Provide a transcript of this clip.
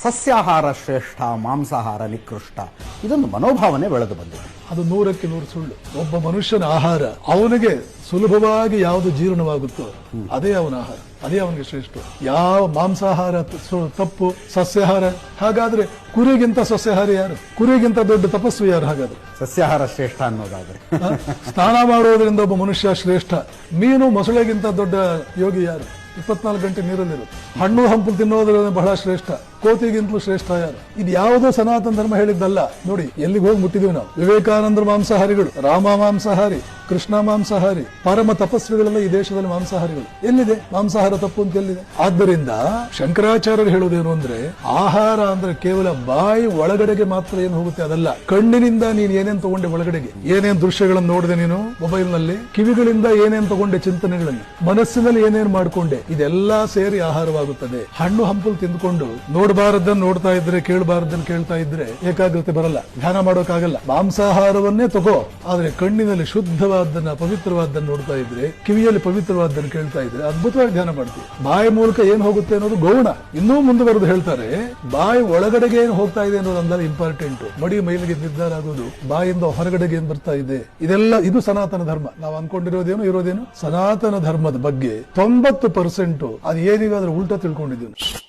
ಸಸ್ಯಾಹಾರ ಶ್ರೇಷ್ಠ, ಮಾಂಸಾಹಾರ ನಿಕೃಷ್ಟ, ಇದೊಂದು ಮನೋಭಾವನೆ ಬೆಳೆದು ಬಂದಿದೆ. ಅದು 100ಕ್ಕೆ 100 ಸುಳ್ಳು. ಒಬ್ಬ ಮನುಷ್ಯನ ಆಹಾರ ಅವನಿಗೆ ಸುಲಭವಾಗಿ ಯಾವುದು ಜೀರ್ಣವಾಗುತ್ತೋ ಅದೇ ಅವನ ಆಹಾರ, ಅದೇ ಅವನಿಗೆ ಶ್ರೇಷ್ಠ. ಯಾವ ಮಾಂಸಾಹಾರ ತಪ್ಪು, ಸಸ್ಯಾಹಾರ. ಹಾಗಾದ್ರೆ ಕುರಿಗಿಂತ ಸಸ್ಯಾಹಾರಿ ಯಾರು? ಕುರಿಗಿಂತ ದೊಡ್ಡ ತಪಸ್ವಿ ಯಾರು? ಹಾಗಾದ್ರೆ ಸಸ್ಯಾಹಾರ ಶ್ರೇಷ್ಠ ಅನ್ನೋದಾದ್ರೆ ಸ್ನಾನ ಮಾಡೋದ್ರಿಂದ ಒಬ್ಬ ಮನುಷ್ಯ ಶ್ರೇಷ್ಠ. ಮೀನು ಮೊಸಳೆಗಿಂತ ದೊಡ್ಡ ಯೋಗಿ ಯಾರು? 24 ಗಂಟೆ ನೀರಲ್ಲಿರುತ್ತೆ. ಹಣ್ಣು ಹಂಪಲು ತಿನ್ನೋದ್ರಿಂದ ಬಹಳ ಶ್ರೇಷ್ಠ. ಕೋತಿಗಿಂತಲೂ ಶ್ರೇಷ್ಠ ಯಾರು? ಇದು ಯಾವುದೋ ಸನಾತನ ಧರ್ಮ ಹೇಳಿದ್ದಲ್ಲ. ನೋಡಿ ಎಲ್ಲಿಗೆ ಹೋಗಿ ಮುಟ್ಟಿದೀವಿ ನಾವು. ವಿವೇಕಾನಂದರ ಮಾಂಸಾಹಾರಿಗಳು, ರಾಮ ಮಾಂಸಾಹಾರಿ, ಕೃಷ್ಣ ಮಾಂಸಾಹಾರಿ, ಪರಮ ತಪಸ್ವಿಗಳೆಲ್ಲ ಈ ದೇಶದಲ್ಲಿ ಮಾಂಸಾಹಾರಿಗಳು. ಎಲ್ಲಿದೆ ಮಾಂಸಾಹಾರ ತಪ್ಪು ಅಂತ? ಎಲ್ಲಿದೆ? ಆದ್ದರಿಂದ ಶಂಕರಾಚಾರ್ಯರು ಹೇಳುವುದೇನು ಅಂದ್ರೆ, ಆಹಾರ ಅಂದ್ರೆ ಕೇವಲ ಬಾಯಿ ಒಳಗಡೆಗೆ ಮಾತ್ರ ಏನು ಹೋಗುತ್ತೆ ಅದಲ್ಲ. ಕಣ್ಣಿನಿಂದ ನೀನ್ ಏನೇನ್ ತಗೊಂಡೆ ಒಳಗಡೆಗೆ, ಏನೇನ್ ದೃಶ್ಯಗಳನ್ನು ನೋಡಿದೆ ನೀನು ಮೊಬೈಲ್ ನಲ್ಲಿ, ಕಿವಿಗಳಿಂದ ಏನೇನ್ ತಗೊಂಡೆ ಚಿಂತನೆಗಳಲ್ಲಿ, ಮನಸ್ಸಿನಲ್ಲಿ ಏನೇನ್ ಮಾಡ್ಕೊಂಡೆ, ಇದೆಲ್ಲಾ ಸೇರಿ ಆಹಾರವಾಗುತ್ತದೆ. ಹಣ್ಣು ಹಂಪಲು ತಿಂದುಕೊಂಡು ನೋಡಬಾರದನ್ನು ನೋಡ್ತಾ ಇದ್ರೆ, ಕೇಳಬಾರದನ್ನು ಕೇಳ್ತಾ ಇದ್ರೆ ಏಕಾಗ್ರತೆ ಬರಲ್ಲ, ಧ್ಯಾನ ಮಾಡೋಕ್ಕಾಗಲ್ಲ. ಮಾಂಸಾಹಾರವನ್ನೇ ತಗೋ, ಆದ್ರೆ ಕಣ್ಣಿನಲ್ಲಿ ಶುದ್ಧವಾದನ್ನ, ಪವಿತ್ರವಾದನ್ನು ನೋಡ್ತಾ ಇದ್ರೆ, ಕಿವಿಯಲ್ಲಿ ಪವಿತ್ರವಾದನ್ನು ಕೇಳ್ತಾ ಇದ್ರೆ ಅದ್ಭುತವಾಗಿ ಧ್ಯಾನ ಮಾಡ್ತೀವಿ. ಬಾಯಿ ಮೂಲಕ ಏನ್ ಹೋಗುತ್ತೆ ಅನ್ನೋದು ಗೌಣ. ಇನ್ನೂ ಮುಂದುವರೆದು ಹೇಳ್ತಾರೆ, ಬಾಯಿ ಒಳಗಡೆಗೆ ಏನ್ ಹೋಗ್ತಾ ಇದೆ ಅನ್ನೋದು ಅಂದ್ರೆ ಇಂಪಾರ್ಟೆಂಟ್. ಮಡಿ ಮೈಲಿಗೆ ನಿರ್ಧಾರ ಆಗೋದು ಬಾಯಿಂದ ಹೊರಗಡೆಗೆ ಏನ್ ಬರ್ತಾ ಇದೆ. ಇದೆಲ್ಲ ಇದು ಸನಾತನ ಧರ್ಮ. ನಾವು ಅನ್ಕೊಂಡಿರೋದೇನು ಸನಾತನ ಧರ್ಮದ ಬಗ್ಗೆ 90% ಅದು ಏನಿದೆ ಅದ್ರ ಉಲ್ಟಾ ತಿಳ್ಕೊಂಡಿದ್ದೀವಿ.